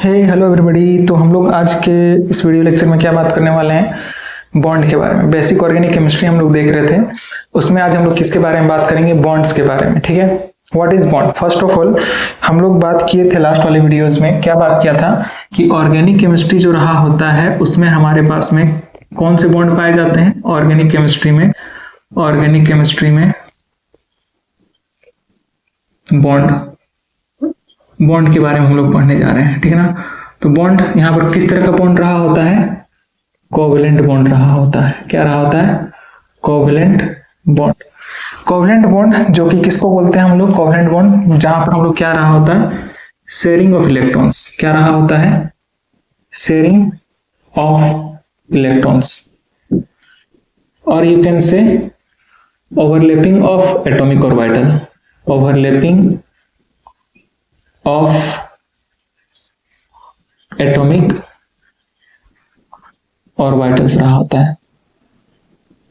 हे hello everybody. तो हम लोग आज के इस वीडियो लेक्चर में क्या बात करने वाले हैं, बॉन्ड के बारे में। बेसिक ऑर्गेनिक केमिस्ट्री हम लोग देख रहे थे, उसमें आज हम लोग किसके बारे में बात करेंगे, बॉन्ड्स के बारे में। ठीक है, what is bond. First of all हम लोग बात किए थे लास्ट वाले वीडियोस में, क्या बात किया था कि ऑर्गेनिक केमिस्ट्री जो रहा होता है उसमें हमारे पास में कौन से बॉन्ड पाए जाते हैं ऑर्गेनिक केमिस्ट्री में। ऑर्गेनिक केमिस्ट्री में बॉन्ड के बारे में हम लोग पढ़ने जा रहे हैं। ठीक है ना। तो बॉन्ड यहाँ पर किस तरह का बॉन्ड रहा होता है, कोवेलेंट बॉन्ड रहा होता है। क्या रहा होता है, कोवेलेंट बॉन्ड। कोवेलेंट बॉन्ड जो कि किसको बोलते हैं हम लोग, कोवेलेंट बॉन्ड जहां पर हम लोग क्या रहा होता है, शेयरिंग ऑफ इलेक्ट्रॉन्स। क्या रहा होता है, शेयरिंग ऑफ इलेक्ट्रॉन्स, और यू कैन से overlapping of atomic orbital. Overlapping of atomic orbitals रहा होता है।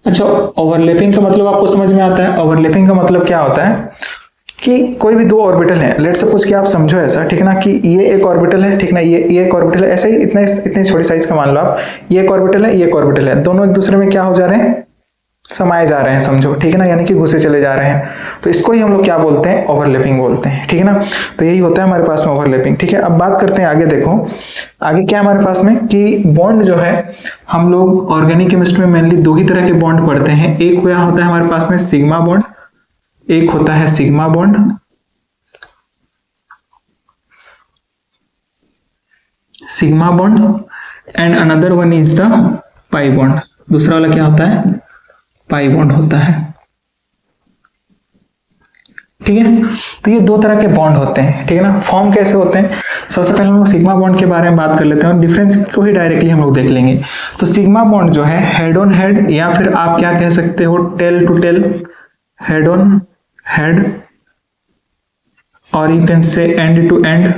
अच्छा, ओवरलैपिंग का मतलब आपको समझ में आता है। ओवरलैपिंग का मतलब क्या होता है कि कोई भी दो ऑर्बिटल है, लेट सपोज कि आप समझो ऐसा, ठीक ना, कि ये एक ऑर्बिटल है, ठीक ना, ये एक ऑर्बिटल है, ऐसे ही इतनी छोटी साइज का मान लो आप, ये एक ऑर्बिटल है, ये एक ऑर्बिटल है, दोनों एक दूसरे में क्या हो जा रहे हैं, समाये जा रहे हैं, समझो। ठीक है ना, यानी कि घुसे चले जा रहे हैं, तो इसको ही हम लोग क्या बोलते हैं, ओवरलैपिंग बोलते हैं। ठीक है ना, तो यही होता है हमारे पास में ओवरलैपिंग। ठीक है, अब बात करते हैं आगे। देखो आगे क्या हमारे पास में कि बॉन्ड जो है, हम लोग ऑर्गेनिक केमिस्ट्री में मेनली दो ही तरह के बॉन्ड पढ़ते हैं। एक क्या होता है हमारे पास में, सिग्मा बॉन्ड। एक होता है sigma bond, sigma bond, and another one is the pi bond. दूसरा वाला क्या होता है, पाई बॉन्ड होता है। ठीक है, तो ये दो तरह के बॉन्ड होते हैं। ठीक है ना, फॉर्म कैसे होते हैं, सबसे पहले हम लोग सिग्मा बॉन्ड के बारे में बात कर लेते हैं और डिफरेंस को ही डायरेक्टली हम लोग देख लेंगे। तो सिग्मा बॉन्ड जो है हेड ऑन हेड, या फिर आप क्या कह सकते हो, tail to tail, head on head, और you can say end to end,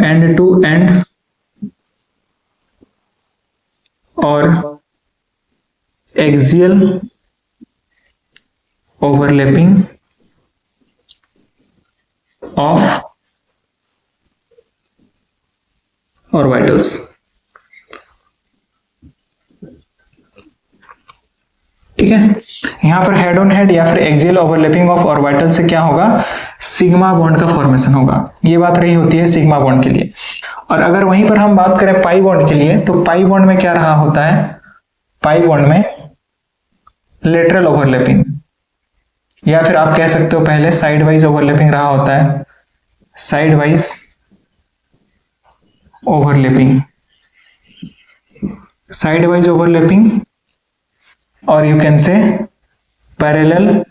end to end, और एक्सियल ओवरलैपिंग ऑफ ऑर्बिटल्स। ठीक है, यहां पर हेड ऑन हेड या फिर एक्सियल ओवरलैपिंग ऑफ ऑर्बिटल से क्या होगा, सिग्मा बॉन्ड का फॉर्मेशन होगा। ये बात रही होती है सिग्मा बॉन्ड के लिए। और अगर वहीं पर हम बात करें पाई बॉन्ड के लिए, तो पाई बॉन्ड में क्या रहा होता है, पाई बॉन्ड में लेटरल ओवरलैपिंग, या फिर आप कह सकते हो पहले साइड वाइज ओवरलैपिंग रहा होता है, side wise overlapping, side wise overlapping, और यू कैन से पैरेलल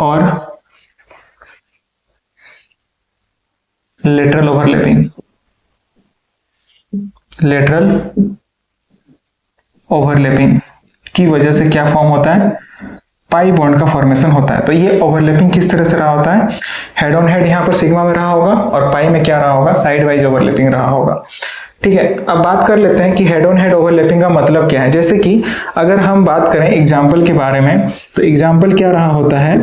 और लेटरल ओवरलैपिंग, लेटरल ओवरलैपिंग की वजह से क्या फॉर्म होता है, पाई बॉन्ड का फॉर्मेशन होता है। तो ये ओवरलैपिंग किस तरह से रहा होता है, हेड ऑन हेड यहां पर सिग्मा में रहा होगा, और पाई में क्या रहा होगा, साइड वाइज ओवरलैपिंग रहा होगा। ठीक है, अब बात कर लेते हैं कि हेड ऑन हेड ओवरलैपिंग का मतलब क्या है। जैसे कि अगर हम बात करें एग्जाम्पल के बारे में, तो एग्जाम्पल क्या रहा होता है,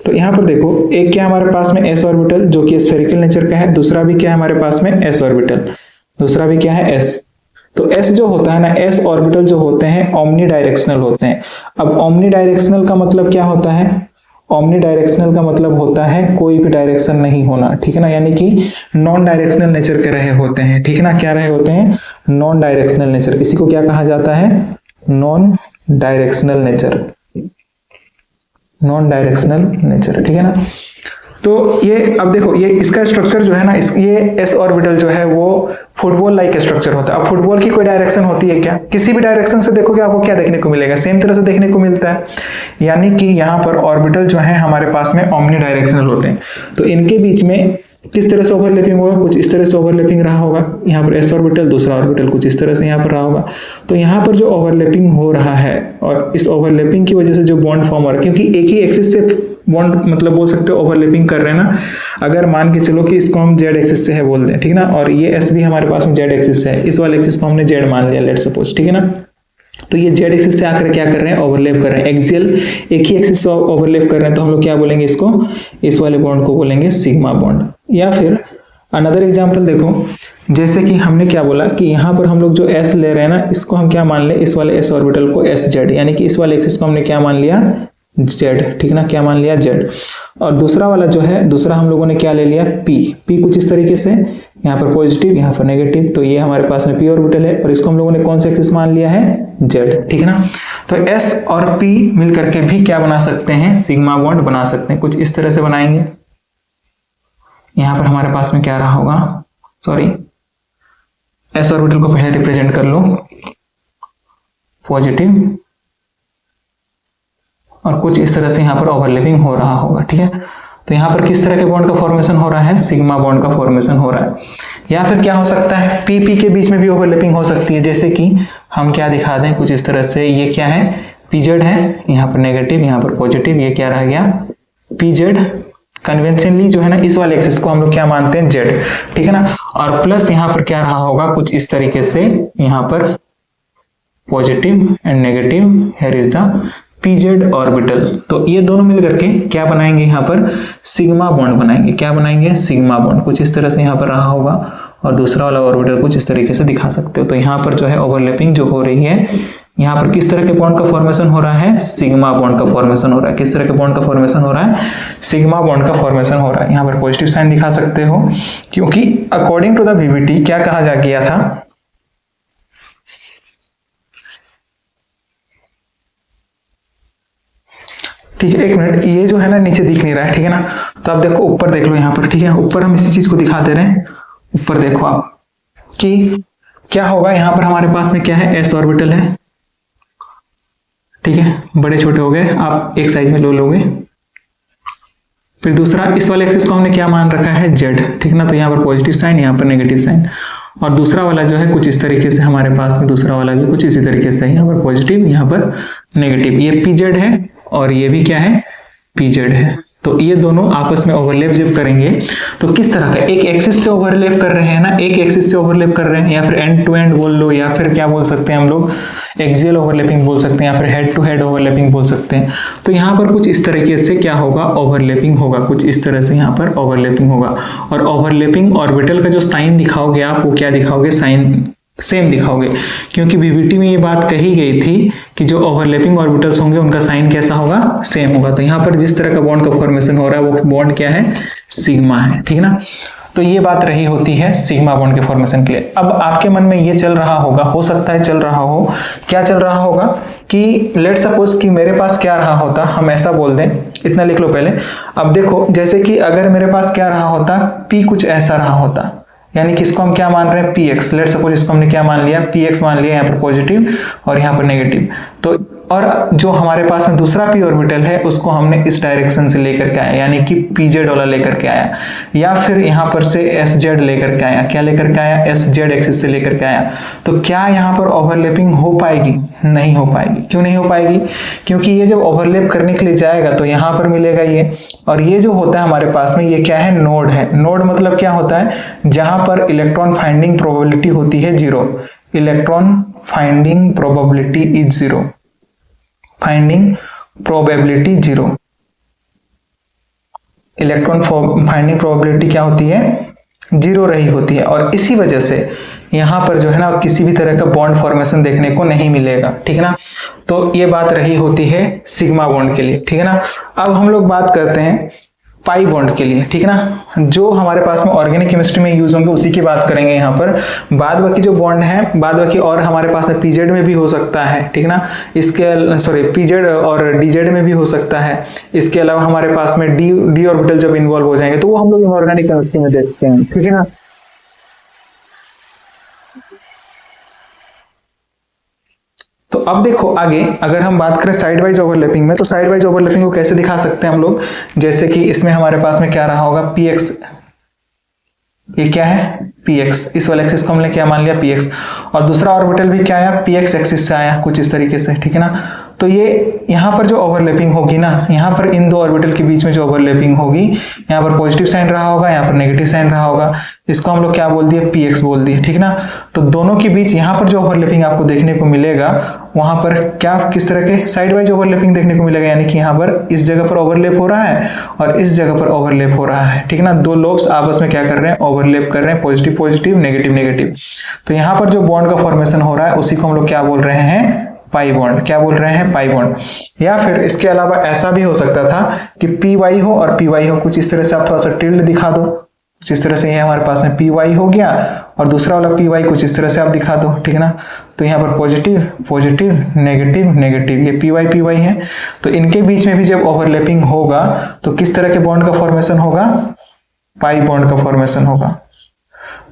तो यहाँ पर देखो, एक क्या हमारे पास में एस ऑर्बिटल जो कि स्फेरिकल नेचर का है, दूसरा भी क्या है हमारे पास में एस ऑर्बिटल, दूसरा भी क्या है एस। तो एस जो होता है ना, एस ऑर्बिटल जो होते हैं ओमनी डायरेक्शनल होते हैं। अब ओमनी डायरेक्शनल का मतलब क्या होता है, ओमनी डायरेक्शनल का मतलब होता है कोई भी डायरेक्शन नहीं होना। ठीक है ना, यानी कि नॉन डायरेक्शनल नेचर के रहे होते हैं। ठीक है ना, क्या रहे होते हैं, नॉन डायरेक्शनल नेचर। इसी को क्या कहा जाता है, non directional nature, non directional nature. ठीक है ना, तो ये अब देखो, ये इसका स्ट्रक्चर जो है ना, ये एस ऑर्बिटल जो है वो फुटबॉल लाइक स्ट्रक्चर होता है। अब फुटबॉल की कोई डायरेक्शन होती है क्या, किसी भी डायरेक्शन से देखोगे आपको क्या देखने को मिलेगा, सेम तरह से देखने को मिलता है। यानी कि यहाँ पर ऑर्बिटल जो है हमारे पास में ओमनी डायरेक्शनल होते हैं, तो इनके बीच में किस तरह से ओवरलैपिंग होगा, कुछ इस तरह से ओवरलैपिंग रहा होगा। यहाँ पर एस ऑर्बिटल, दूसरा ऑर्बिटल कुछ इस तरह से यहाँ पर रहा होगा। तो यहाँ पर जो ओवरलैपिंग हो रहा है, और इस ओवरलैपिंग की वजह से जो बॉन्ड फॉर्म हो रहा है, क्योंकि एक ही एक्सिस से बॉन्ड मतलब बोल सकते हो ओवरलैपिंग कर रहे हैं ना। अगर मान के चलो कि इसको हम जेड एक्सिस से है बोल दें, ठीक है ना, और ये एस भी हमारे पास में जेड एक्सिस से है, इस वाले एक्सिस को हमने जेड मान लिया, लेट्स सपोज। ठीक है ना, तो ये जेड एक्सिस से आकर क्या कर रहे हैं, ओवरलैप कर रहे हैं, एक्सियल एक ही एक्सिस से ओवरलैप कर रहे हैं, तो हम लोग क्या बोलेंगे इसको, इस वाले बॉन्ड को बोलेंगे सिग्मा बॉन्ड। या फिर अनदर एग्जांपल देखो, जैसे कि हमने क्या बोला कि यहाँ पर हम लोग जो s ले रहे हैं ना, इसको हम क्या मान ले, इस वाले s ऑर्बिटल को एस जेड, यानी कि इस वाले एक्सिस को हमने क्या मान लिया, z, ठीक ना, क्या मान लिया, z। और दूसरा वाला जो है, दूसरा हम लोगों ने क्या ले लिया, p कुछ इस तरीके से, यहाँ पर पॉजिटिव यहाँ पर नेगेटिव, तो ये हमारे पास में p ऑर्बिटल है, और इसको हम लोगों ने कौन सा एक्सिस मान लिया है, z, ठीक ना। तो s और p मिल करके भी क्या बना सकते हैं, सिग्मा बॉन्ड बना सकते हैं, कुछ इस तरह से बनाएंगे। यहाँ पर हमारे पास में क्या रहा होगा, सॉरी, s ऑर्बिटल को पहले रिप्रेजेंट कर लो, पॉजिटिव, और कुछ इस तरह से यहाँ पर ओवरलैपिंग हो रहा होगा, ठीक है। तो यहाँ पर किस तरह के बॉन्ड का फॉर्मेशन हो रहा है, सिग्मा बॉन्ड का फॉर्मेशन हो रहा है। या फिर क्या हो सकता है, पी के बीच में भी ओवरलैपिंग हो सकती है, जैसे कि हम क्या दिखा दें कुछ इस तरह से, ये क्या है, पीजेड है, यहाँ पर नेगेटिव यहाँ पर पॉजिटिव, ये क्या रह गया, पीजेड। कन्वेंशनली जो है ना, इस वाले एक्सिस को हम लोग क्या मानते हैं, जेड, ठीक है ना। और प्लस यहाँ पर क्या रहा होगा, कुछ इस तरीके से, यहाँ पर positive and negative, here is the PZ orbital. तो ये दोनों मिलकर के क्या बनाएंगे, यहाँ पर सिग्मा बॉन्ड बनाएंगे। क्या बनाएंगे, सिग्मा बॉन्ड, कुछ इस तरह से यहाँ पर रहा होगा, और दूसरा वाला ऑर्बिटल कुछ इस तरीके से दिखा सकते हो। तो यहाँ पर जो है ओवरलैपिंग जो हो रही है, यहाँ पर किस तरह के बॉन्ड का फॉर्मेशन हो रहा है, सिग्मा बॉन्ड का फॉर्मेशन हो रहा है। किस तरह के बॉन्ड का फॉर्मेशन हो रहा है, सिग्मा बॉन्ड का फॉर्मेशन हो रहा है। यहाँ पर पॉजिटिव साइन दिखा सकते हो, क्योंकि अकॉर्डिंग टू द वीवीटी क्या कहा जा गया था, ठीक है, एक मिनट, ये जो है ना नीचे दिख नहीं रहा है, ठीक है ना। तो आप देखो ऊपर देख लो यहाँ पर, ठीक है, ऊपर हम इसी चीज को दिखा दे रहे हैं। ऊपर देखो आप कि क्या होगा, यहाँ पर हमारे पास में क्या है, s ऑर्बिटल है, ठीक है, बड़े छोटे हो गए, आप एक साइज में लो लोगे। फिर दूसरा, इस वाले एक्सिस को हमने क्या मान रखा है, z, ठीक ना। तो यहाँ पर पॉजिटिव साइन, यहाँ पर नेगेटिव साइन, और दूसरा वाला जो है कुछ इस तरीके से हमारे पास में, दूसरा वाला भी कुछ इसी तरीके से, यहाँ पर पॉजिटिव यहाँ पर नेगेटिव, ये pz है और ये भी क्या है, pz है। तो ये दोनों आपस में ओवरलैप जब करेंगे तो किस तरह का, एक एक्सिस से ओवरलैप कर रहे हैं ना, एक एक्सिस से ओवरलैप कर रहे हैं, या फिर एंड टू एंड बोल लो, या फिर क्या बोल सकते हैं हम लोग, एक्सियल ओवरलैपिंग बोल सकते हैं, या फिर हेड टू हेड ओवरलैपिंग बोल सकते हैं। तो यहाँ पर कुछ इस तरीके से क्या होगा, ओवरलैपिंग होगा, कुछ इस तरह से यहाँ पर ओवरलैपिंग होगा। और ओवरलैपिंग ऑर्बिटल का जो साइन दिखाओगे आप, वो क्या दिखाओगे, साइन सेम दिखाओगे, क्योंकि वीवीटी में ये बात कही गई थी कि जो ओवरलैपिंग ऑर्बिटल्स होंगे उनका साइन कैसा होगा, सेम होगा। तो यहाँ पर जिस तरह का बॉन्ड का फॉर्मेशन हो रहा है वो बॉन्ड क्या है, सिग्मा है, ठीक ना। तो ये बात रही होती है सिग्मा बॉन्ड के फॉर्मेशन के लिए। अब आपके मन में ये चल रहा होगा, हो सकता है चल रहा हो, क्या चल रहा होगा कि लेट सपोज कि मेरे पास क्या रहा होता, हम ऐसा बोल दें, इतना लिख लो पहले। अब देखो, जैसे कि अगर मेरे पास क्या रहा होता, P कुछ ऐसा रहा होता, यानी कि इसको हम क्या मान रहे हैं, px, लेट सपोज इसको हमने क्या मान लिया, px मान लिया, यहाँ पर पॉजिटिव और यहाँ पर नेगेटिव। तो और जो हमारे पास में दूसरा p ऑर्बिटल है उसको हमने इस डायरेक्शन से लेकर के आया, यानी कि pz वाला लेकर के आया, या फिर यहाँ पर से sz लेकर के आया, क्या लेकर के आया, sz एक्सिस से लेकर के आया। तो क्या यहाँ पर ओवरलैपिंग हो पाएगी, नहीं हो पाएगी। क्यों नहीं हो पाएगी, क्योंकि ये जब ओवरलैप करने के लिए जाएगा तो यहाँ पर मिलेगा ये, और ये जो होता है हमारे पास में, ये क्या है, नोड है। नोड मतलब क्या होता है, जहां पर इलेक्ट्रॉन फाइंडिंग प्रोबेबिलिटी होती है 0, electron finding probability is 0, finding probability 0, electron finding probability क्या होती है, 0 रही होती है। और इसी वजह से यहाँ पर जो है ना किसी भी तरह का बॉन्ड फॉर्मेशन देखने को नहीं मिलेगा, ठीक है ना। तो ये बात रही होती है सिग्मा बॉन्ड के लिए, ठीक है ना। अब हम लोग बात करते हैं पाई बॉन्ड के लिए, ठीक है ना, जो हमारे पास में ऑर्गेनिक केमिस्ट्री में यूज होंगे उसी की बात करेंगे यहाँ पर। बाद बाकी जो बॉन्ड है, बाद बाकी और हमारे पास में पीजेड में भी हो सकता है, ठीक है ना, इसके सॉरी पीजेड और डीजेड में भी हो सकता है। इसके अलावा हमारे पास में डी ऑर्बिटल जब इन्वॉल्व हो जाएंगे तो वो हम लोग ऑर्गेनिक केमिस्ट्री में देखते हैं, ठीक है ना। तो अब देखो आगे, अगर हम बात करें साइड वाइज ओवरलैपिंग में, तो साइड वाइज ओवरलैपिंग को कैसे दिखा सकते हैं हम लोग, जैसे कि इसमें हमारे पास में क्या रहा होगा, px, ये क्या है, px, इस वाले एक्सिस को हमने क्या मान लिया, px, और दूसरा ऑर्बिटल भी क्या आया, px एक्सिस से आया, कुछ इस तरीके से, ठीक है ना। तो ये यहाँ पर जो ओवरलैपिंग होगी ना, यहाँ पर इन दो ऑर्बिटल के बीच में जो ओवरलैपिंग होगी, यहाँ पर पॉजिटिव साइन रहा होगा, यहाँ पर नेगेटिव साइन रहा होगा, इसको हम लोग क्या बोल दिए, px बोल दिए, ठीक ना। तो दोनों के बीच यहाँ पर जो ओवरलैपिंग आपको देखने को मिलेगा वहां पर क्या किस तरह के साइड वाइज ओवरलैपिंग देखने को मिलेगा, यानी कि यहाँ पर इस जगह पर ओवरलैप हो रहा है और इस जगह पर ओवरलैप हो रहा है, ठीक है ना। दो लोब्स आपस में क्या कर रहे हैं, ओवरलैप कर रहे हैं, पॉजिटिव पॉजिटिव नेगेटिव नेगेटिव। तो यहाँ पर जो बॉन्ड का फॉर्मेशन हो रहा है उसी को हम लोग क्या बोल रहे हैं, पाई बॉन्ड। क्या बोल रहे हैं, पाई बॉन्ड। या फिर इसके अलावा ऐसा भी हो सकता था कि पी वाई हो और पी वाई हो, कुछ इस तरह से आप थोड़ा सा टिल्ड दिखा दो, जिस तरह से ये हमारे पास में पी वाई हो गया और दूसरा वाला पी वाई कुछ इस तरह से आप दिखा दो, ठीक है ना। तो यहाँ पर पॉजिटिव पॉजिटिव नेगेटिव नेगेटिव, ये पी वाई है। तो इनके बीच में भी जब ओवरलैपिंग होगा तो किस तरह के बॉन्ड का फॉर्मेशन होगा, पाई बॉन्ड का फॉर्मेशन होगा।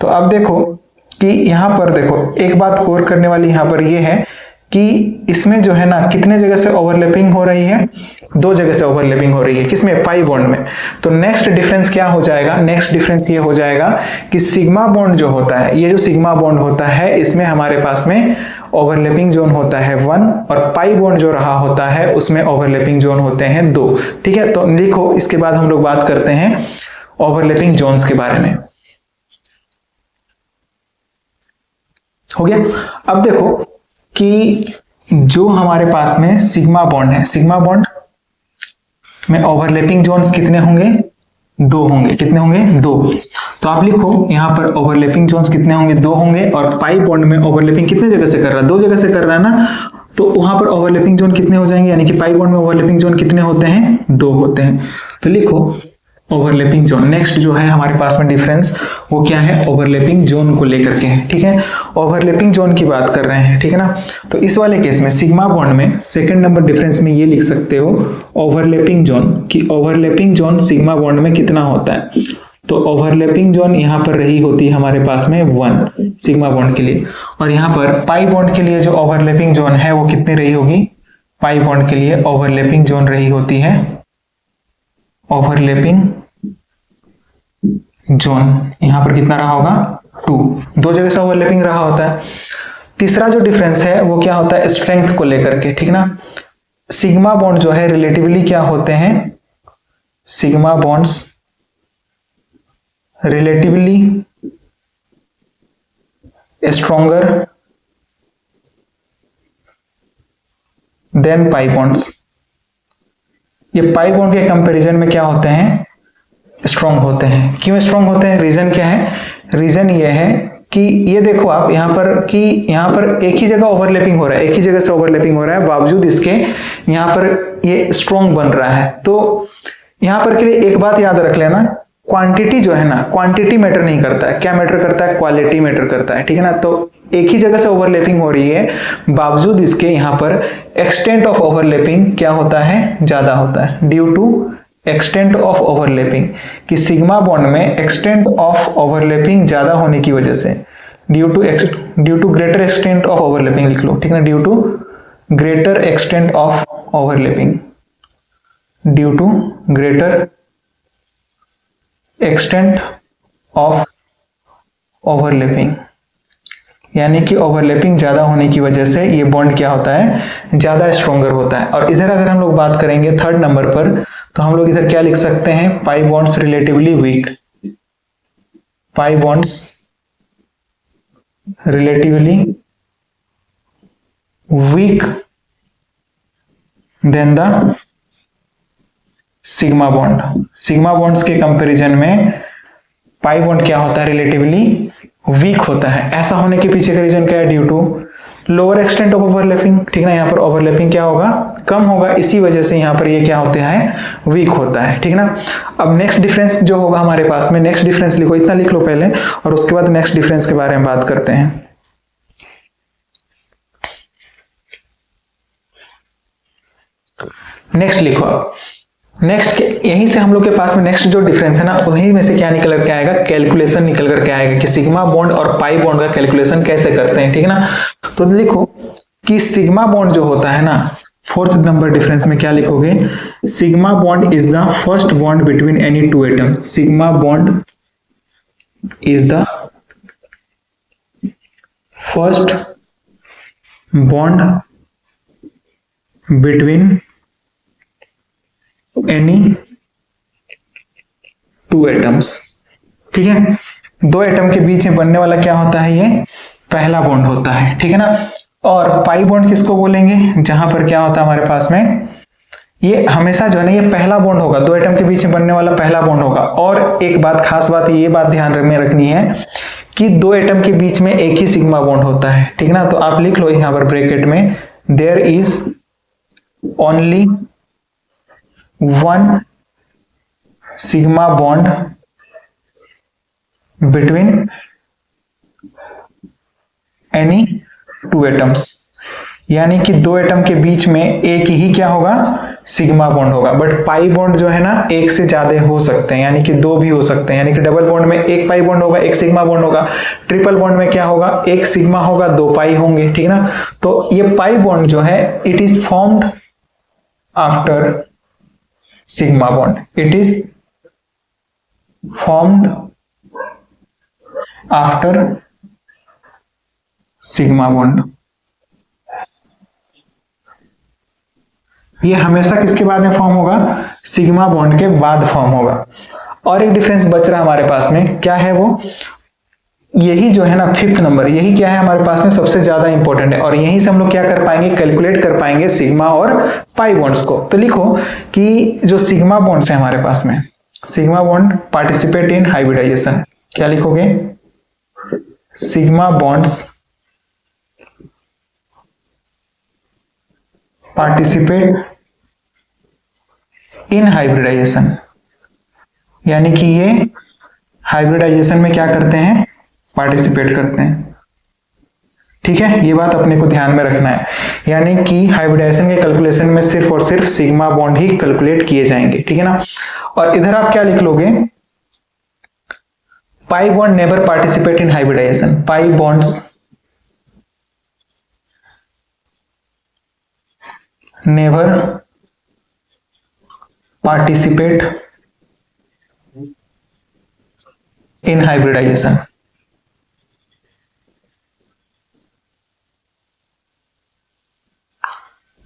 तो अब देखो कि यहाँ पर देखो एक बात गौर करने वाली यहाँ पर ये है कि इसमें जो है ना कितने जगह से ओवरलैपिंग हो रही है, दो जगह से ओवरलैपिंग हो रही है, किसमें, पाई बॉन्ड में। तो नेक्स्ट डिफरेंस क्या हो जाएगा, नेक्स्ट डिफरेंस ये हो जाएगा कि सिग्मा बॉन्ड जो होता है, ये जो सिग्मा बॉन्ड होता है इसमें हमारे पास में ओवरलैपिंग जोन होता है 1 और पाई बॉन्ड जो रहा होता है उसमें ओवरलैपिंग जोन होते हैं 2, ठीक है। तो लिखो, इसके बाद हम लोग बात करते हैं ओवरलैपिंग जोन्स के बारे में। हो गया। अब देखो कि जो हमारे पास में सिग्मा बॉन्ड है, सिग्मा बॉन्ड में ओवरलैपिंग जोन्स कितने होंगे, 2 होंगे। कितने होंगे, 2। तो आप लिखो यहां पर ओवरलैपिंग जोन्स कितने होंगे, 2 होंगे। और पाई बॉन्ड में ओवरलैपिंग कितने जगह से कर रहा है, 2 जगह से कर रहा है ना। तो वहां पर ओवरलैपिंग जोन कितने हो जाएंगे, यानी कि पाई बॉन्ड में ओवरलैपिंग जोन कितने होते हैं, 2 होते हैं। तो लिखो ओवरलैपिंग जोन। नेक्स्ट जो है हमारे पास में डिफरेंस वो क्या है, ओवरलैपिंग जोन को लेकर के है, ठीक है। ओवरलैपिंग जोन की बात कर रहे हैं, ठीक है ना। तो इस वाले केस में सिग्मा बॉन्ड में सेकंड नंबर डिफरेंस में ये लिख सकते हो ओवरलैपिंग जोन, कि ओवरलैपिंग जोन सिग्मा बॉन्ड में कितना होता है। तो ओवरलैपिंग जोन यहाँ पर रही होती है हमारे पास में 1 सिग्मा बॉन्ड के लिए, और यहाँ पर पाई बॉन्ड के लिए जो ओवरलैपिंग जोन है वो कितनी रही होगी, पाई बॉन्ड के लिए ओवरलैपिंग जोन रही होती है, ओवरलैपिंग जोन यहां पर कितना रहा होगा, 2। 2 जगह से ओवरलैपिंग रहा होता है। तीसरा जो डिफरेंस है वो क्या होता है, स्ट्रेंथ को लेकर के, ठीक ना। सिग्मा बॉन्ड जो है रिलेटिवली क्या होते हैं, sigma bonds relatively stronger than pi bonds. ये पाई बॉन्ड के कंपैरिजन में क्या होते हैं, स्ट्रॉन्ग होते हैं। क्यों स्ट्रॉन्ग होते हैं, रीजन क्या है, रीजन ये है कि ये देखो आप यहां पर कि यहां पर एक ही जगह ओवरलैपिंग हो रहा है, एक ही जगह से ओवरलैपिंग हो रहा है, बावजूद इसके यहां पर ये स्ट्रॉन्ग बन रहा है। तो यहां पर के लिए एक बात याद रख लेना, क्वांटिटी जो है ना, क्वांटिटी मैटर नहीं करता है, क्या मैटर करता है, क्वालिटी मैटर करता है, ठीक है ना। तो एक ही जगह से ओवरलैपिंग हो रही है, बावजूद इसके यहां पर एक्सटेंट ऑफ ओवरलैपिंग क्या होता है, ज्यादा होता है, due to extent of overlapping. कि सिग्मा बॉन्ड में एक्सटेंट ऑफ ओवरलैपिंग ज्यादा होने की वजह से, due to greater extent of overlapping लिख लो, ठीक है, due to greater extent of overlapping, due to greater extent of overlapping, यानी कि ओवरलैपिंग ज्यादा होने की वजह से ये बॉन्ड क्या होता है, ज्यादा स्ट्रॉन्गर होता है। और इधर अगर हम लोग बात करेंगे थर्ड नंबर पर, तो हम लोग इधर क्या लिख सकते हैं, pi bonds relatively weak, pi bonds relatively weak than the sigma bond. Sigma bonds के कंपैरिजन में पाई बॉन्ड क्या होता है, रिलेटिवली वीक होता है। ऐसा होने के पीछे का रीजन क्या है, due to lower extent of overlapping, ठीक ना। यहाँ पर ओवरलैपिंग क्या होगा, कम होगा, इसी वजह से यहाँ पर ये क्या होता है, वीक होता है, ठीक ना। अब नेक्स्ट डिफरेंस जो होगा हमारे पास में, नेक्स्ट डिफरेंस लिखो, इतना लिख लो पहले, और उसके बाद नेक्स्ट डिफरेंस के बारे में बात करते हैं। नेक्स्ट लिखो, नेक्स्ट यहीं से हम लोग के पास में नेक्स्ट जो डिफरेंस है ना, वहीं में से क्या निकल करके आएगा, कैलकुलेशन निकल करके आएगा कि सिग्मा बॉन्ड और पाई बॉन्ड का कैलकुलेशन कैसे करते हैं, ठीक है ना। तो लिखो कि सिग्मा बॉन्ड जो होता है ना, फोर्थ नंबर डिफरेंस में क्या लिखोगे, sigma bond is the first bond between any to atom. Sigma bond is the first bond between any two atoms, ठीक है। दो एटम के बीच में बनने वाला क्या होता है, ये पहला बॉन्ड होता है, ठीक है ना। और पाई बॉन्ड किसको बोलेंगे, जहां पर क्या होता है हमारे पास में, ये हमेशा जो है ना ये पहला बॉन्ड होगा, दो एटम के बीच में बनने वाला पहला बॉन्ड होगा। और एक बात, खास बात ये बात ध्यान में रखनी है कि दो एटम के बीच में एक ही सिग्मा बॉन्ड होता है, ठीक ना। तो आप लिख लो यहां पर ब्रैकेट में, there is only one sigma bond between any two atoms, यानी कि दो एटम के बीच में एक ही क्या होगा, सिग्मा बॉन्ड होगा। बट पाई बॉन्ड जो है ना एक से ज्यादा हो सकते हैं, यानी कि दो भी हो सकते हैं, यानी कि डबल बॉन्ड में एक पाई बॉन्ड होगा, एक सिग्मा बॉन्ड होगा। ट्रिपल बॉन्ड में क्या होगा, एक सिग्मा होगा, दो पाई होंगे, ठीक ना। तो ये पाई बॉन्ड जो है it is formed after sigma bond, it is formed after sigma bond. ये हमेशा किसके बाद में फॉर्म होगा, सिग्मा बॉन्ड के बाद फॉर्म होगा। और एक डिफरेंस बच रहा है हमारे पास में, क्या है वो, यही जो है ना फिफ्थ नंबर, यही क्या है हमारे पास में सबसे ज्यादा इंपॉर्टेंट है। और यहीं से हम लोग क्या कर पाएंगे, कैलकुलेट कर पाएंगे सिग्मा और पाई बॉन्ड्स को। तो लिखो कि जो सिग्मा बॉन्ड्स है हमारे पास में, sigma bond participate in hybridisation, क्या लिखोगे, sigma bonds participate in hybridisation, यानी कि ये हाइब्रिडाइजेशन में क्या करते हैं, पार्टिसिपेट करते हैं, ठीक है। ये बात अपने को ध्यान में रखना है, यानी कि हाइब्रिडाइजेशन के कैलकुलेशन में सिर्फ और सिर्फ सिग्मा बॉन्ड ही कैलकुलेट किए जाएंगे, ठीक है ना। और इधर आप क्या लिख लोगे, pi bond never participate in hybridisation, pi bonds never participate in hybridisation.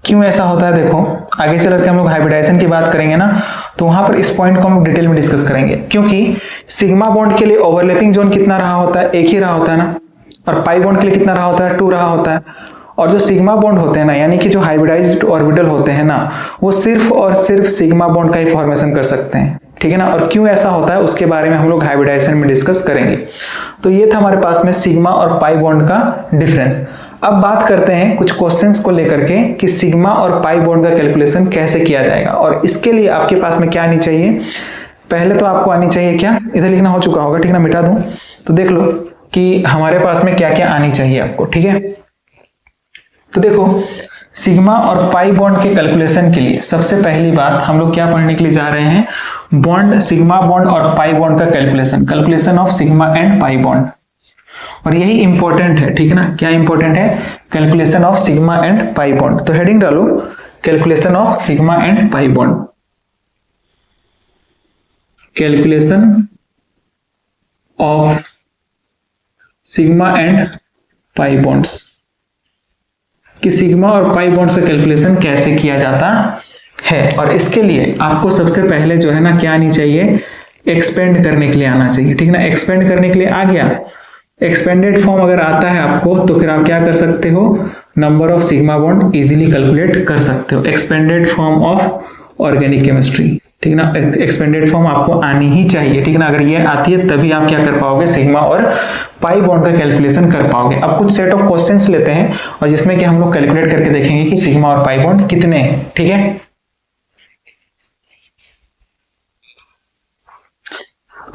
क्यों ऐसा होता है, देखो आगे चल के हम लोग हाइब्रिडाइजेशन की बात करेंगे ना, तो वहां पर इस पॉइंट को हम डिटेल में डिस्कस करेंगे। क्योंकि सिग्मा बॉन्ड के लिए ओवरलैपिंग जोन कितना रहा होता है, एक ही रहा होता है ना। और पाई बॉन्ड के लिए कितना रहा होता है, 2 रहा होता है। और जो सिग्मा बॉन्ड होते हैं ना, यानी कि जो हाइब्रिडाइज्ड ऑर्बिटल होते हैं ना, वो सिर्फ और सिर्फ सिग्मा बॉन्ड का ही फॉर्मेशन कर सकते हैं, ठीक है ना। और क्यों ऐसा होता है उसके बारे में हम लोग हाइब्रिडाइजेशन में डिस्कस करेंगे। तो ये था हमारे पास में सिग्मा और पाई बॉन्ड का डिफरेंस। अब बात करते हैं कुछ क्वेश्चंस को लेकर के कि सिग्मा और पाई बॉन्ड का कैलकुलेशन कैसे किया जाएगा। और इसके लिए आपके पास में क्या आनी चाहिए, पहले तो आपको आनी चाहिए क्या, इधर लिखना हो चुका होगा, ठीक ना, मिटा दूं तो देख लो कि हमारे पास में क्या क्या आनी चाहिए आपको, ठीक है। तो देखो सिग्मा और पाई बॉन्ड के कैलकुलेशन के लिए सबसे पहली बात हम लोग क्या पढ़ने के लिए जा रहे हैं, बॉन्ड, सिग्मा बॉन्ड और पाई बॉन्ड का calculation, calculation of sigma and pi bond. और यही इंपॉर्टेंट है, ठीक है ना। क्या इंपॉर्टेंट है, calculation of sigma and pi bond. तो हेडिंग डालो, calculation of sigma and pi bond, calculation of sigma and pi bonds, कि सिग्मा और पाई बॉन्ड्स का कैलकुलेशन कैसे किया जाता है। और इसके लिए आपको सबसे पहले जो है ना क्या आनी चाहिए, एक्सपेंड करने के लिए आना चाहिए, ठीक ना। एक्सपेंड करने के लिए आ गया, एक्सपेंडेड फॉर्म अगर आता है आपको तो फिर आप क्या कर सकते हो, number of sigma bond easily calculate कर सकते हो। Expanded form of organic chemistry, ठीक ना, एक्सपेंडेड फॉर्म आपको आनी ही चाहिए, ठीक ना। अगर ये आती है तभी आप क्या कर पाओगे, सिग्मा और पाई बॉन्ड का कैलकुलेशन कर पाओगे। अब कुछ सेट ऑफ क्वेश्चंस लेते हैं और जिसमें कि हम लोग कैलकुलेट करके देखेंगे कि सिग्मा और पाई बॉन्ड कितने हैं, ठीक है।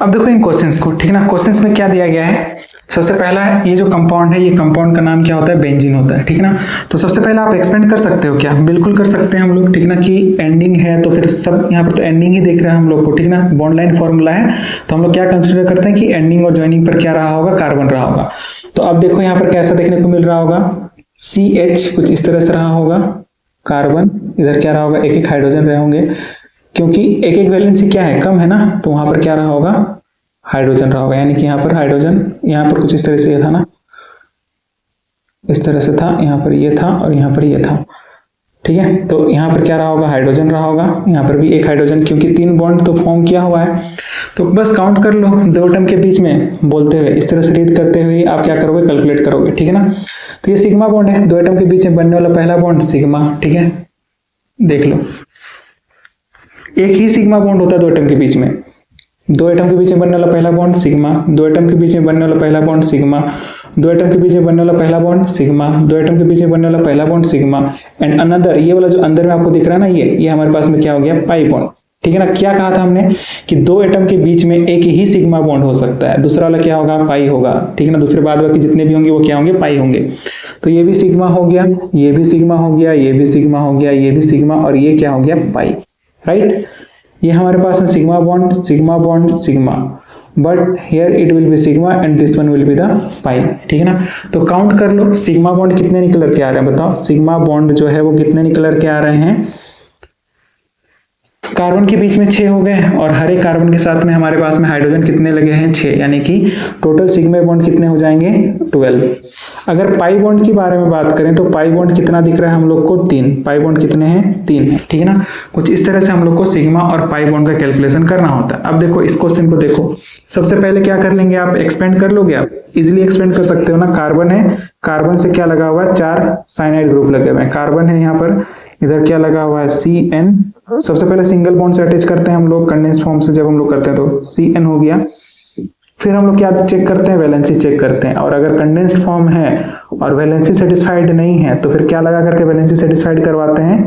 अब देखो इन क्वेश्चंस को, ठीक ना। क्वेश्चंस में क्या दिया गया है, सबसे पहला है ये जो कंपाउंड है, ये कंपाउंड का नाम क्या होता है, बेंजीन होता है, ठीक ना। तो सबसे पहले आप एक्सपेंड कर सकते हो क्या, बिल्कुल कर सकते हैं हम लोग, ठीक ना। कि एंडिंग है तो फिर सब यहाँ पर तो एंडिंग ही देख रहे हैं हम लोग को, ठीक ना। बॉन्ड लाइन फॉर्मूला है तो हम लोग क्या कंसिडर करते हैं कि एंडिंग और ज्वाइनिंग पर क्या रहा होगा, कार्बन रहा होगा। तो अब देखो यहाँ पर कैसा देखने को मिल रहा होगा, CH कुछ इस तरह से रहा होगा, कार्बन इधर क्या रहा होगा, एक एक हाइड्रोजन रहे होंगे, क्योंकि एक एक वैलेंसी क्या है, कम है ना, तो वहां पर क्या रहा होगा, हाइड्रोजन रहा होगा। यानी कि यहाँ पर हाइड्रोजन, यहाँ पर कुछ इस तरह से ये था ना, इस तरह से था, यहाँ पर ये था और यहाँ पर ये था। ठीक है। तो यहाँ पर क्या रहा होगा, हाइड्रोजन रहा होगा, यहाँ पर भी एक हाइड्रोजन, क्योंकि 3 बॉन्ड तो फॉर्म किया हुआ है। तो बस काउंट कर लो 2 एटम के बीच में बोलते हुए, इस तरह से रीड करते हुए आप क्या करोगे, कैलकुलेट करोगे, ठीक है ना। तो ये सिग्मा बॉन्ड है, 2 एटम के बीच में बनने वाला पहला बॉन्ड सिग्मा, ठीक है। देख लो एक ही सिग्मा बॉन्ड होता है 2 एटम के बीच में, 2 एटम के बीच में बनने वाला पहला बॉन्ड सिग्मा, 2 एटम के बीच में बनने वाला पहला बॉन्ड सिग्मा, 2 एटम के बीच में बनने वाला पहला बॉन्ड सिग्मा, 2 एटम के बीच में बनने वाला पहला बॉन्ड सिग्मा एंड अनदर, ये वाला जो अंदर में आपको दिख रहा है ना, ये हमारे पास में क्या हो गया, पाई बॉन्ड, ठीक है ना। क्या कहा था हमने कि 2 एटम के बीच में एक ही सिग्मा बॉन्ड हो सकता है, दूसरा वाला क्या होगा, पाई होगा, ठीक है ना। दूसरे बाद बाकी जितने भी होंगे वो क्या होंगे, पाई होंगे। तो ये भी सिग्मा हो गया, ये भी सिग्मा हो गया, ये भी सिग्मा हो गया, ये भी सिग्मा, और ये क्या हो गया, पाई, राइट। ये हमारे पास में sigma bond sigma bond sigma, but here it will be sigma and this one will be the pi, ठीक है ना। तो काउंट कर लो सिग्मा बॉन्ड कितने निकल के आ रहे हैं, बताओ। सिग्मा बॉन्ड जो है वो कितने निकल के आ रहे हैं, कार्बन के बीच में 6 हो गए, और हर एक कार्बन के साथ में हमारे पास में हाइड्रोजन कितने लगे हैं, 6, यानी कि टोटल सिग्मा बॉन्ड कितने हो जाएंगे, 12। अगर पाई बॉन्ड के बारे में बात करें तो पाई बॉन्ड कितना दिख रहा है हम लोग को, 3। पाई बॉन्ड कितने हैं, 3 है, ठीक है ना। कुछ इस तरह से हम लोग को सिग्मा और पाई बॉन्ड का कैलकुलेशन करना होता है। अब देखो इस क्वेश्चन को देखो, सबसे पहले क्या कर लेंगे आप, एक्सपेंड कर लोगे, आप इजिली एक्सपेंड कर सकते हो ना। कार्बन है, कार्बन से क्या लगा हुआ है, 4 साइनाइड ग्रुप लगे हुए हैं, कार्बन है यहाँ पर, इधर क्या लगा हुआ है, CN। सबसे पहले सिंगल बॉन्ड से अटैच करते हैं हम लोग, कंडेंस फॉर्म से जब हम लोग करते हैं तो CN हो गया। फिर हम लोग क्या चेक करते हैं, वैलेंसी चेक करते हैं, और अगर कंडेंस्ड फॉर्म है और वैलेंसी सेटिस्फाइड नहीं है तो फिर क्या लगा करके वैलेंसी सेटिस्फाइड करवाते हैं,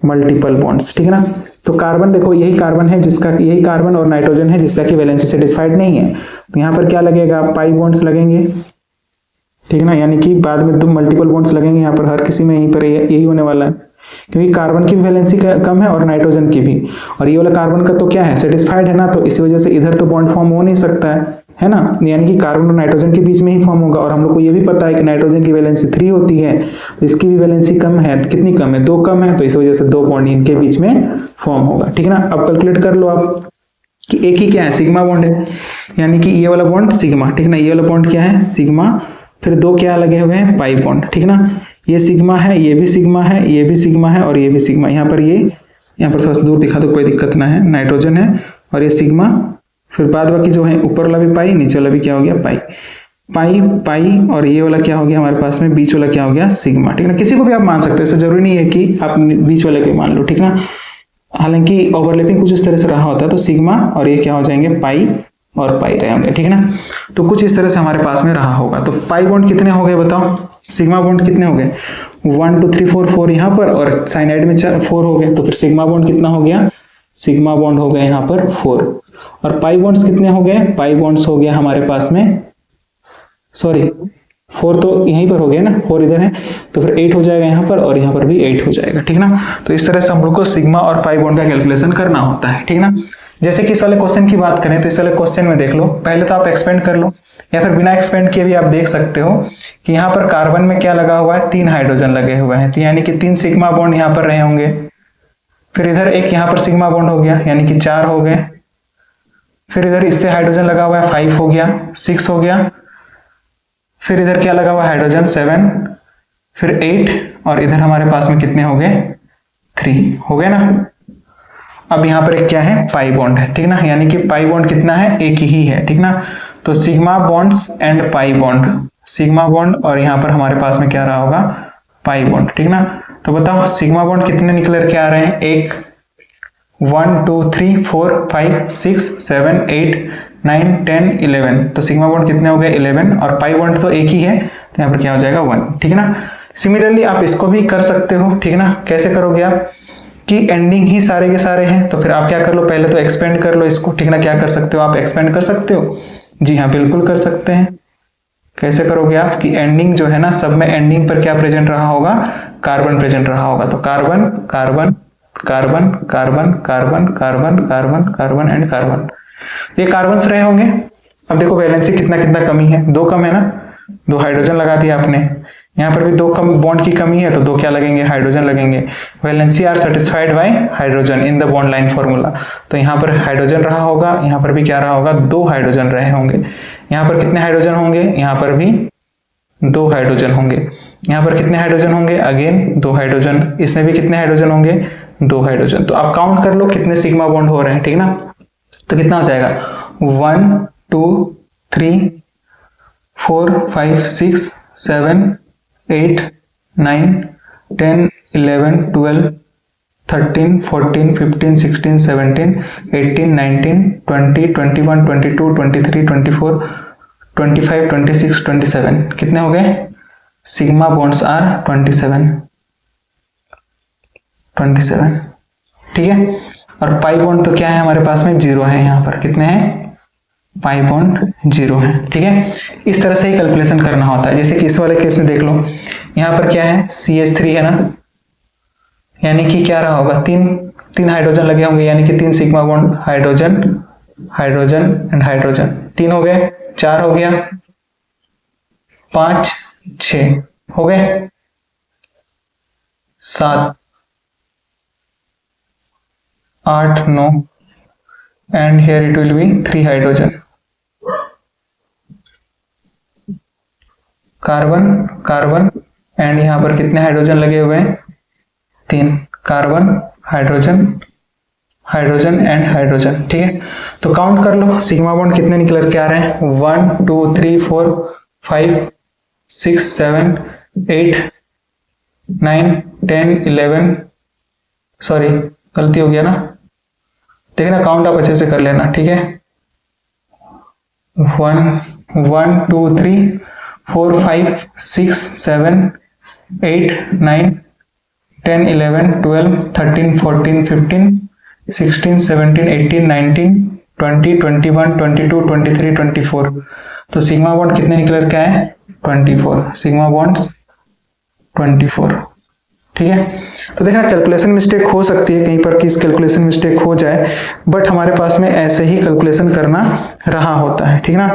मल्टीपल बॉन्ड्स, ठीक है ना। तो कार्बन देखो, यही कार्बन है जिसका, यही कार्बन और नाइट्रोजन है जिसका कि वैलेंसी सेटिस्फाइड नहीं है, तो यहाँ पर क्या लगेगा, पाई बॉन्ड्स लगेंगे, ठीक है ना। यानी कि बाद में 2 मल्टीपल बॉन्ड्स लगेंगे यहाँ पर, हर किसी में यहीं पर यही होने वाला है, क्योंकि कार्बन की भी वैलेंसी कम है और नाइट्रोजन की भी, और ये वाला कार्बन का तो क्या है, सेटिस्फाइड है ना, तो इसी वजह से इधर तो बॉन्ड फॉर्म हो नहीं सकता है ना। यानी कि कार्बन और नाइट्रोजन के बीच में ही फॉर्म होगा, और हम लोग को ये भी पता है कि नाइट्रोजन की वैलेंसी 3 होती है, तो इसकी भी वैलेंसी कम है, कितनी कम है, 2 कम है, तो इस वजह से 2 बॉन्ड इनके बीच में फॉर्म होगा, ठीक है ना। अब कैलकुलेट कर लो आप कि एक ही क्या है, सिग्मा बॉन्ड है, यानी कि ये वाला बॉन्ड सिग्मा, ठीक है ना, ये वाला बॉन्ड क्या है, सिग्मा, फिर 2 क्या लगे हुए हैं, पाई बॉन्ड, ठीक है ना। ये सिग्मा है, ये भी सिग्मा है, ये भी सिग्मा है, और ये भी सिग्मा, यहाँ पर ये, यहाँ पर थोड़ा सा दूर दिखा दो, कोई दिक्कत ना है, नाइट्रोजन है, और ये सिग्मा, फिर बाद बाकी जो है ऊपर वाला भी पाई, नीचे वाला भी क्या हो गया, पाई, पाई पाई, और ये वाला क्या हो गया हमारे पास में, बीच वाला क्या हो गया, सिग्मा, ठीक है ना। किसी को भी आप मान सकते हो, ऐसा जरूरी नहीं है कि आप बीच वाले को मान लो, ठीक है ना। हालांकि ओवरलैपिंग कुछ इस तरह से रहा होता है, तो सिग्मा और ये क्या हो जाएंगे, पाई और पाई रहे होंगे, ठीक है ना। तो कुछ इस तरह से हमारे पास में रहा होगा। तो पाई बॉन्ड कितने हो गए बताओ, सिग्मा बॉन्ड कितने हो गए, 1 2 3 4 4 यहाँ पर, और साइनाइड में 4 हो गए, तो फिर सिग्मा बॉन्ड कितना हो गया, सिग्मा बॉन्ड हो गए यहाँ पर 4। और पाई बॉन्ड्स कितने हो गए, पाई बॉन्ड्स हो गया हमारे पास में, सॉरी 4 तो यहीं पर हो गया ना, 4 इधर है, तो फिर 8 हो जाएगा यहाँ पर, और यहाँ पर भी 8 हो जाएगा, ठीक है ना। तो इस तरह से हम लोग को सिग्मा और पाई बॉन्ड का कैलकुलेशन करना होता है, ठीक है ना। जैसे कि इस वाले क्वेश्चन की बात करें तो इस वाले क्वेश्चन में देख लो, पहले तो आप एक्सपेंड कर लो, या फिर बिना एक्सपेंड किए भी आप देख सकते हो कि यहाँ पर कार्बन में क्या लगा हुआ है, 3 हाइड्रोजन लगे हुए हैं, तो यानी कि 3 सिग्मा बॉन्ड यहाँ पर रहे होंगे। फिर इधर एक यहाँ पर सिग्मा बॉन्ड हो गया, यानी कि 4 हो गए। फिर इधर इससे हाइड्रोजन लगा हुआ है, 5 हो गया, 6 हो गया। फिर इधर क्या लगा हुआ है, हाइड्रोजन 7, फिर 8, और इधर हमारे पास में कितने हो गए, 3 हो गए ना। अब यहाँ पर एक क्या है, पाई बॉन्ड है, ठीक ना, यानी कि पाई बॉन्ड कितना है, एक ही है, ठीक ना। तो sigma bonds and pi bond, sigma bond, और यहाँ पर हमारे पास में क्या रहा होगा, पाई बॉन्ड, ठीक ना। तो बताओ सिग्मा बॉन्ड कितने निकल के आ रहे हैं, 1 1 2 3 4 5 6 7 8 9 10 11, तो सिग्मा बॉन्ड कितने हो गए, 11, और पाई बॉन्ड तो एक ही है, तो यहाँ पर क्या हो जाएगा, 1, ठीक है ना। सिमिलरली आप इसको भी कर सकते हो, ठीक है ना। कैसे करोगे आप कि एंडिंग ही सारे के सारे हैं, तो फिर आप क्या कर लो, पहले तो एक्सपेंड कर लो इसको, ठीक है ना। क्या कर सकते हो आप, एक्सपेंड कर सकते हो, जी हाँ बिल्कुल कर सकते हैं। कैसे करोगे आप कि एंडिंग जो है ना, सब में एंडिंग पर क्या प्रेजेंट रहा होगा, कार्बन प्रेजेंट रहा होगा, तो carbon carbon carbon carbon carbon carbon carbon carbon and carbon, ये कार्बन्स रहे होंगे। अब देखो वैलेंसी कितना कितना कमी है, 2 कम है ना, 2 हाइड्रोजन लगा दिया आपने, यहाँ पर भी 2 कम बॉन्ड की कमी है, तो 2 क्या लगेंगे, हाइड्रोजन लगेंगे। Valency are satisfied by hydrogen in the bond line formula, तो यहाँ पर हाइड्रोजन रहा होगा, यहाँ पर भी क्या रहा होगा, 2 हाइड्रोजन रहे होंगे। यहाँ पर कितने हाइड्रोजन होंगे, यहाँ पर भी 2 हाइड्रोजन होंगे। यहाँ पर कितने हाइड्रोजन होंगे? Again 2 hydrogen. इसमें भी कितने हाइड्रोजन होंगे? 2 हाइड्रोजन। तो आप काउंट कर लो कितने सिग्मा बॉन्ड हो रहे हैं, ठीक ना। तो कितना हो जाएगा? 1 2 3 4 5 6 7 8 9 10 11 12 13 14 15 16 17 18 19 20 21 22 23 24 25 26 27। कितने हो गए? सिग्मा बॉन्ड्स आर 27, ठीक है। और पाई बॉन्ड तो क्या है हमारे पास में? 0 है। यहाँ पर कितने हैं? पाई बॉन्ड 0 है, ठीक है। इस तरह से ही कैलकुलेशन करना होता है। जैसे कि इस वाले केस में देख लो, यहाँ पर क्या है? CH3 है ना, यानी कि क्या रहा होगा? तीन हाइड्रोजन लगे होंगे, यानी कि 3 sigma bond, hydrogen hydrogen and hydrogen. 3 हो गए, 4 हो गया, 5 6 हो गए, 7 8 9 and here it will be 3 hydrogen, carbon and यहाँ पर कितने हाइड्रोजन लगे हुए हैं? 3 कार्बन हाइड्रोजन एंड हाइड्रोजन, ठीक है। तो काउंट कर लो सिग्मा बॉन्ड कितने निकल के आ रहे हैं? 1 2 3 4 5 6 7 8 9 10 11, सॉरी गलती हो गया ना, देखना काउंट आप अच्छे से कर लेना, ठीक है। 1 2 3 4 5 6 7 8 9 10 11 12 13 14 15 16 17 18 19 20 21 22 23 24। तो सिग्मा बॉन्ड कितने निकल के आए? 24 सिग्मा बॉन्ड्स 24, ठीक है। तो देखना कैलकुलेशन मिस्टेक हो सकती है कहीं पर, किस कैलकुलेशन मिस्टेक हो जाए, बट हमारे पास में ऐसे ही कैलकुलेशन करना रहा होता है, ठीक ना।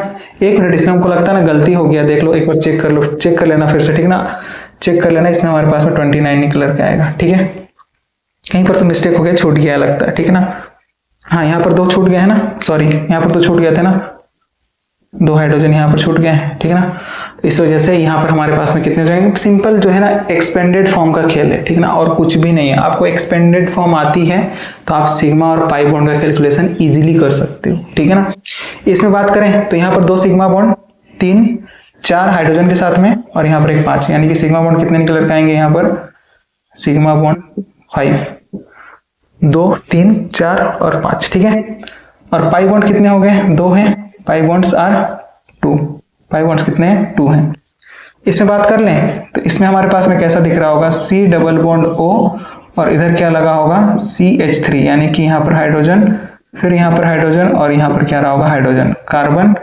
एक मिनट, इसमें हमको लगता है ना गलती हो गया, देख लो एक बार, चेक कर लो, चेक कर लेना फिर से, ठीक ना। चेक कर लेना, इसमें हमारे पास में 29 निकल के आएगा, ठीक है। कहीं पर तो मिस्टेक हो गया, छूट गया लगता है, ठीक है ना। हाँ, यहाँ पर 2 छूट गए हैं ना, सॉरी यहाँ पर तो छूट गए थे ना, 2 हाइड्रोजन यहाँ पर छूट गए हैं, ठीक है ना। इस वजह से यहाँ पर हमारे पास में कितने हो जाएंगे? सिंपल जो है ना एक्सपेंडेड फॉर्म का खेल है, ठीक है ना, और कुछ भी नहीं है। आपको एक्सपेंडेड फॉर्म आती है तो आप सिग्मा और पाई बॉन्ड का कैलकुलेशन इजीली कर सकते हो, ठीक है ना। इसमें बात करें तो यहाँ पर 2 सिग्मा बॉन्ड, 3 4 हाइड्रोजन के साथ में, और यहाँ पर एक 5, यानी कि सिग्मा बॉन्ड कितने निकल कर आएंगे? यहाँ पर सिग्मा बॉन्ड 5, 2 3 4 और 5, ठीक है। और पाई बॉन्ड कितने हो गए? 2 हैं। Pi bonds are 2, pi bonds कितने हैं? 2 हैं। इसमें बात कर लें तो इसमें हमारे पास में कैसा दिख रहा होगा? C डबल बॉन्ड O, और इधर क्या लगा होगा? CH3, यानी कि यहाँ पर हाइड्रोजन, फिर यहाँ पर हाइड्रोजन, और यहाँ पर क्या रहा होगा? हाइड्रोजन, कार्बन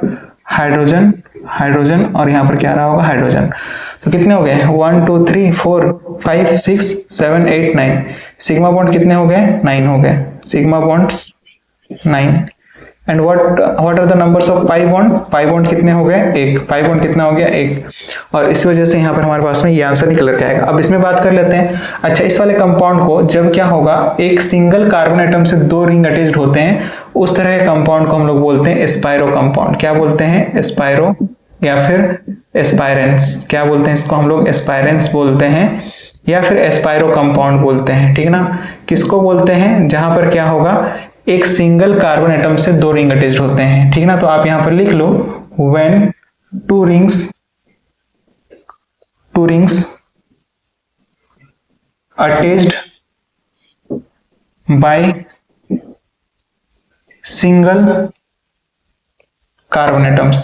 हाइड्रोजन और यहाँ पर क्या रहा होगा? हाइड्रोजन। तो कितने हो गए? 1 2 3 4 5 6 7 8 9। सिग्मा बॉन्ड कितने हो गए? 9 हो गए, sigma bonds 9। And what are the numbers of pi bond? Pi bond कितने हो गए? 1। पाई बॉन्ड कितना हो गया? 1। और इस वजह से यहाँ पर हमारे पास में ये आंसर निकल के आएगा। अब इसमें बात कर लेते हैं। अच्छा, इस वाले कंपाउंड को जब क्या होगा, एक सिंगल कार्बन एटम से 2 रिंग अटैच्ड होते हैं, उस तरह के कंपाउंड को हम लोग बोलते हैं एस्पायरो कंपाउंड। क्या बोलते हैं? एस्पायरो, या फिर एस्पायरेंस। क्या बोलते हैं इसको? हम लोग एस्पायरेंस बोलते हैं, या फिर एस्पायरो कंपाउंड बोलते हैं, ठीक है ना। किसको बोलते हैं? जहां पर क्या होगा, एक सिंगल कार्बन एटम से 2 रिंग अटैच्ड होते हैं, ठीक ना। तो आप यहां पर लिख लो, when 2 rings attached by single carbon atoms,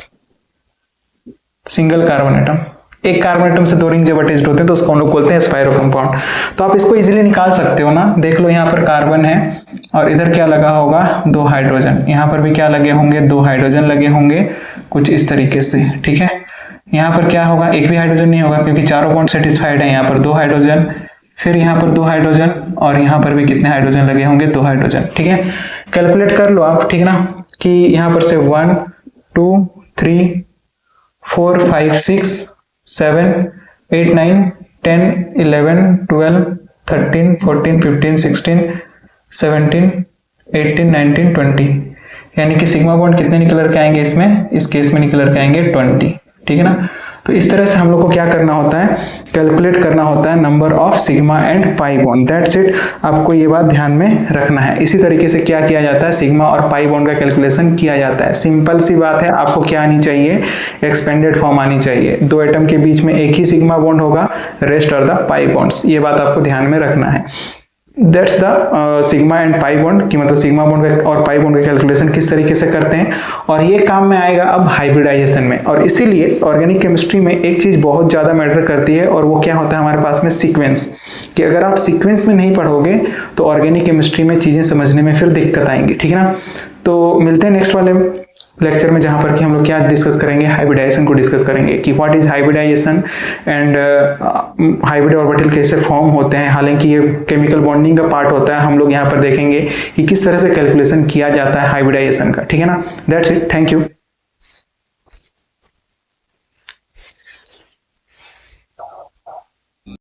single carbon atom, एक कार्बन एटम से 2 रिंग जब अटैच्ड होते हैं तो उसको हम लोग बोलते हैं एस्पायरो कंपाउंड। तो आप इसको इजीली निकाल सकते हो ना। देख लो, यहाँ पर कार्बन है और इधर क्या लगा होगा? 2 हाइड्रोजन। यहाँ पर भी क्या लगे होंगे? 2 हाइड्रोजन लगे होंगे, कुछ इस तरीके से, ठीक है। यहाँ पर क्या होगा? एक भी हाइड्रोजन नहीं होगा क्योंकि चारों बॉन्ड सेटिस्फाइड है। यहाँ पर 2 हाइड्रोजन, फिर यहाँ पर 2 हाइड्रोजन, और यहाँ पर भी कितने हाइड्रोजन लगे होंगे? 2 हाइड्रोजन, ठीक है। कैलकुलेट कर लो आप, ठीक ना, कि यहाँ पर से 1 2 3 4 5 6 7 8 9 10 11 12 13 14 15 16 17 18 19 20, यानी कि सिग्मा बॉन्ड कितने निकल के आएंगे इसमें? इस केस में निकल के आएंगे 20, ठीक है ना। तो इस तरह से हम लोग को क्या करना होता है, कैलकुलेट करना होता है number of sigma and pi bond. That's it, आपको ये बात ध्यान में रखना है। इसी तरीके से क्या किया जाता है, सिग्मा और पाई बॉन्ड का कैलकुलेशन किया जाता है। सिंपल सी बात है, आपको क्या आनी चाहिए, एक्सपेंडेड फॉर्म आनी चाहिए। दो एटम के बीच में एक ही सिग्मा बॉन्ड होगा, rest are the pi bonds. ये बात आपको ध्यान में रखना है। That's the sigma and pi bond, कि मतलब सिग्मा बॉन्ड और पाई बॉन्ड का कैलकुलेशन किस तरीके से करते हैं, और ये काम में आएगा अब हाइब्रिडाइजेशन में। और इसीलिए ऑर्गेनिक केमिस्ट्री में एक चीज बहुत ज्यादा मैटर करती है, और वो क्या होता है हमारे पास में, सीक्वेंस। कि अगर आप सीक्वेंस में नहीं पढ़ोगे तो ऑर्गेनिक केमिस्ट्री में चीजें समझने में फिर दिक्कत आएंगी, ठीक है ना। तो मिलते हैं नेक्स्ट वाले लेक्चर में, जहां पर कि हम लोग क्या डिस्कस करेंगे, हाइब्रिडाइजेशन को डिस्कस करेंगे कि what is hybridization and hybrid orbital कैसे फॉर्म होते हैं। हालांकि ये केमिकल बॉन्डिंग का पार्ट होता है, हम लोग यहाँ पर देखेंगे कि किस तरह से कैलकुलेशन किया जाता है हाइब्रिडाइजेशन का, ठीक है ना। That's it, thank you.